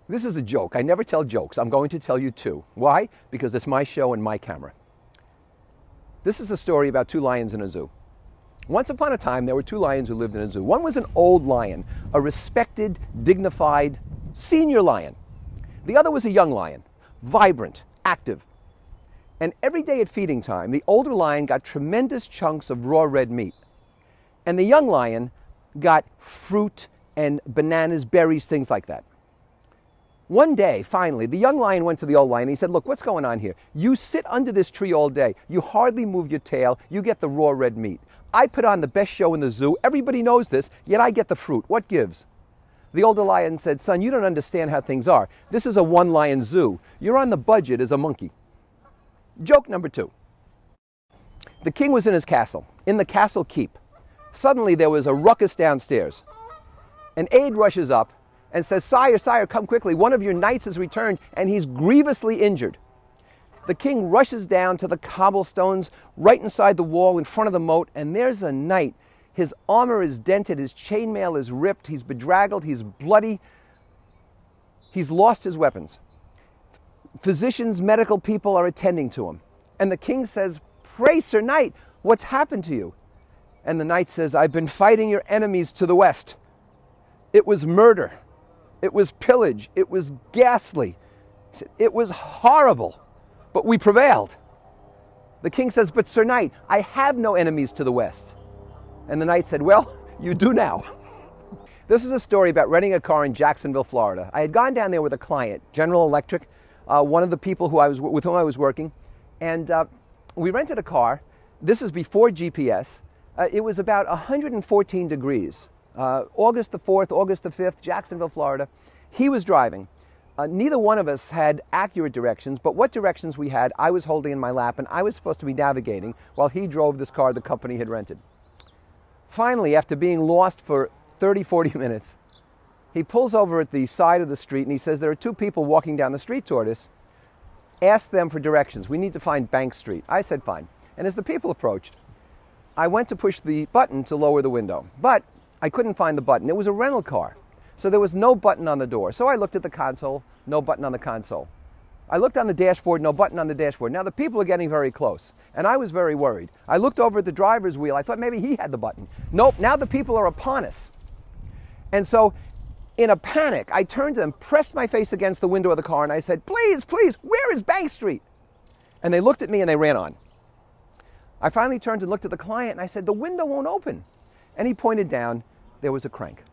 This is a joke. I never tell jokes. I'm going to tell you two. Why? Because it's my show and my camera. This is a story about two lions in a zoo. Once upon a time, there were two lions who lived in a zoo. One was an old lion, a respected, dignified, senior lion. The other was a young lion, vibrant, active. And every day at feeding time, the older lion got tremendous chunks of raw red meat. And the young lion got fruit and bananas, berries, things like that. One day, finally, the young lion went to the old lion and he said, look, what's going on here? You sit under this tree all day. You hardly move your tail. You get the raw red meat. I put on the best show in the zoo. Everybody knows this, yet I get the fruit. What gives? The older lion said, son, you don't understand how things are. This is a one-lion zoo. You're on the budget as a monkey. Joke number two. The king was in his castle, in the castle keep. Suddenly there was a ruckus downstairs. An aide rushes up and says, sire, sire, come quickly. One of your knights has returned and he's grievously injured. The king rushes down to the cobblestones right inside the wall in front of the moat, and there's a knight. His armor is dented, his chainmail is ripped, he's bedraggled, he's bloody. He's lost his weapons. Physicians, medical people are attending to him. And the king says, pray, sir knight, what's happened to you? And the knight says, I've been fighting your enemies to the west. It was murder. It was pillage. It was ghastly. He said, it was horrible, but we prevailed. The king says, but sir knight, I have no enemies to the west. And the knight said, well, you do now. This is a story about renting a car in Jacksonville, Florida. I had gone down there with a client, General Electric, one of the people with whom I was working, and we rented a car. This is before GPS. It was about 114 degrees. August the 4th, August the 5th, Jacksonville, Florida. He was driving. Neither one of us had accurate directions, but what directions we had, I was holding in my lap, and I was supposed to be navigating while he drove this car the company had rented. Finally, after being lost for 30, 40 minutes, he pulls over at the side of the street and he says, there are two people walking down the street toward us. Ask them for directions. We need to find Bank Street. I said, fine. And as the people approached, I went to push the button to lower the window, but I couldn't find the button. It was a rental car, so there was no button on the door. So I looked at the console, no button on the console. I looked on the dashboard, no button on the dashboard. Now the people are getting very close, and I was very worried. I looked over at the driver's wheel. I thought maybe he had the button. Nope, now the people are upon us. And so in a panic, I turned to them, pressed my face against the window of the car, and I said, please, please, where is Bank Street? And they looked at me and they ran on. I finally turned and looked at the client and I said, the window won't open. And he pointed down. There was a crank.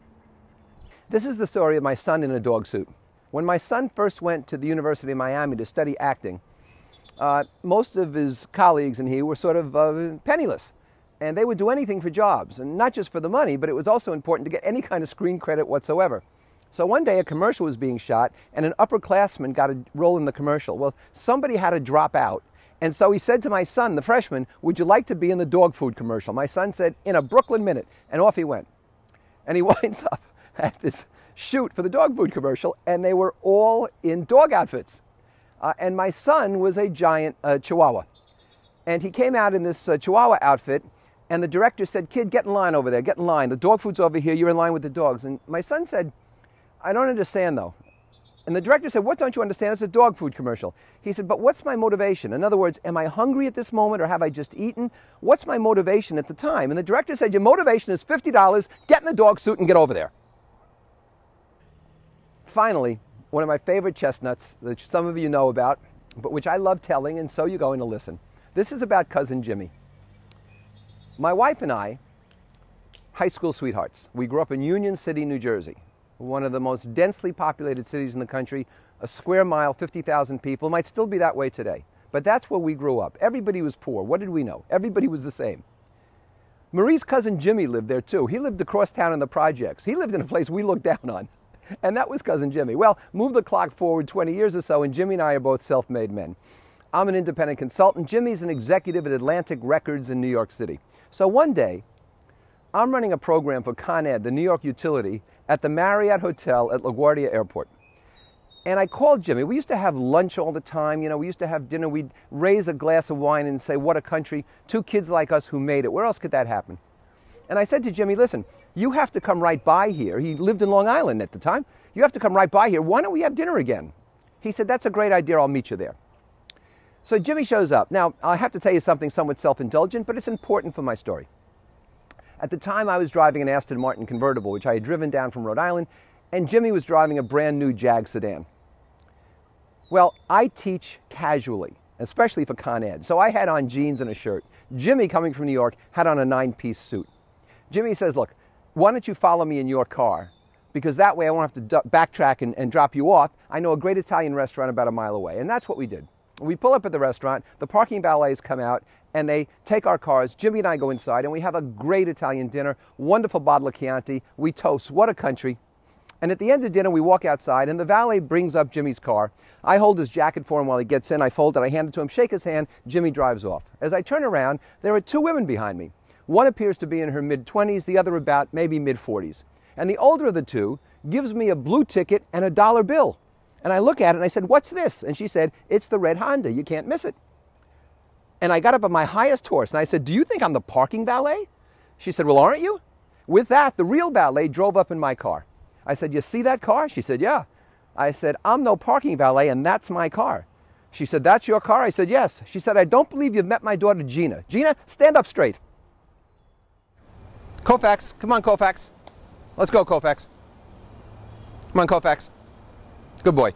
This is the story of my son in a dog suit. When my son first went to the University of Miami to study acting, most of his colleagues and he were sort of penniless. And they would do anything for jobs, and not just for the money, but it was also important to get any kind of screen credit whatsoever. So one day a commercial was being shot, and an upperclassman got a role in the commercial. Well, somebody had to drop out. And so he said to my son, the freshman, would you like to be in the dog food commercial? My son said, in a Brooklyn minute, and off he went. And he winds up at this shoot for the dog food commercial, and they were all in dog outfits. And my son was a giant Chihuahua. And he came out in this Chihuahua outfit, and the director said, kid, get in line over there, get in line. The dog food's over here, you're in line with the dogs. And my son said, I don't understand though. And the director said, what don't you understand? It's a dog food commercial. He said, but what's my motivation? In other words, am I hungry at this moment or have I just eaten? What's my motivation at the time? And the director said, your motivation is $50, get in the dog suit and get over there. Finally, one of my favorite chestnuts, which some of you know about, but which I love telling, and so you're going to listen. This is about Cousin Jimmy. My wife and I, high school sweethearts. We grew up in Union City, New Jersey, one of the most densely populated cities in the country, a square mile, 50,000 people. It might still be that way today, but that's where we grew up. Everybody was poor. What did we know? Everybody was the same. Marie's cousin Jimmy lived there too. He lived across town in the projects. He lived in a place we looked down on, and that was Cousin Jimmy. Well, move the clock forward 20 years or so, and Jimmy and I are both self-made men. I'm an independent consultant. Jimmy's an executive at Atlantic Records in New York City. So one day, I'm running a program for Con Ed, the New York utility, at the Marriott Hotel at LaGuardia Airport. And I called Jimmy. We used to have lunch all the time. You know, we used to have dinner. We'd raise a glass of wine and say, what a country. Two kids like us who made it. Where else could that happen? And I said to Jimmy, listen, you have to come right by here. He lived in Long Island at the time. You have to come right by here. Why don't we have dinner again? He said, that's a great idea. I'll meet you there. So Jimmy shows up. Now, I have to tell you something somewhat self-indulgent, but it's important for my story. At the time, I was driving an Aston Martin convertible, which I had driven down from Rhode Island, and Jimmy was driving a brand new Jag sedan. Well, I teach casually, especially for Con Ed. So I had on jeans and a shirt. Jimmy, coming from New York, had on a 9-piece suit. Jimmy says, look, why don't you follow me in your car? Because that way I won't have to backtrack and drop you off. I know a great Italian restaurant about a mile away. And that's what we did. We pull up at the restaurant, the parking valets come out, and they take our cars. Jimmy and I go inside, and we have a great Italian dinner, wonderful bottle of Chianti. We toast, what a country. And at the end of dinner, we walk outside, and the valet brings up Jimmy's car. I hold his jacket for him while he gets in. I fold it, I hand it to him, shake his hand. Jimmy drives off. As I turn around, there are 2 women behind me. One appears to be in her mid-20s, the other about maybe mid-40s. And the older of the 2 gives me a blue ticket and a dollar bill. And I look at it and I said, what's this? And she said, it's the red Honda. You can't miss it. And I got up on my highest horse and I said, do you think I'm the parking valet? She said, well, aren't you? With that, the real valet drove up in my car. I said, you see that car? She said, yeah. I said, I'm no parking valet and that's my car. She said, that's your car? I said, yes. She said, I don't believe you've met my daughter, Gina. Gina, stand up straight. Koufax, come on, Koufax. Let's go, Koufax. Come on, Koufax. Good boy.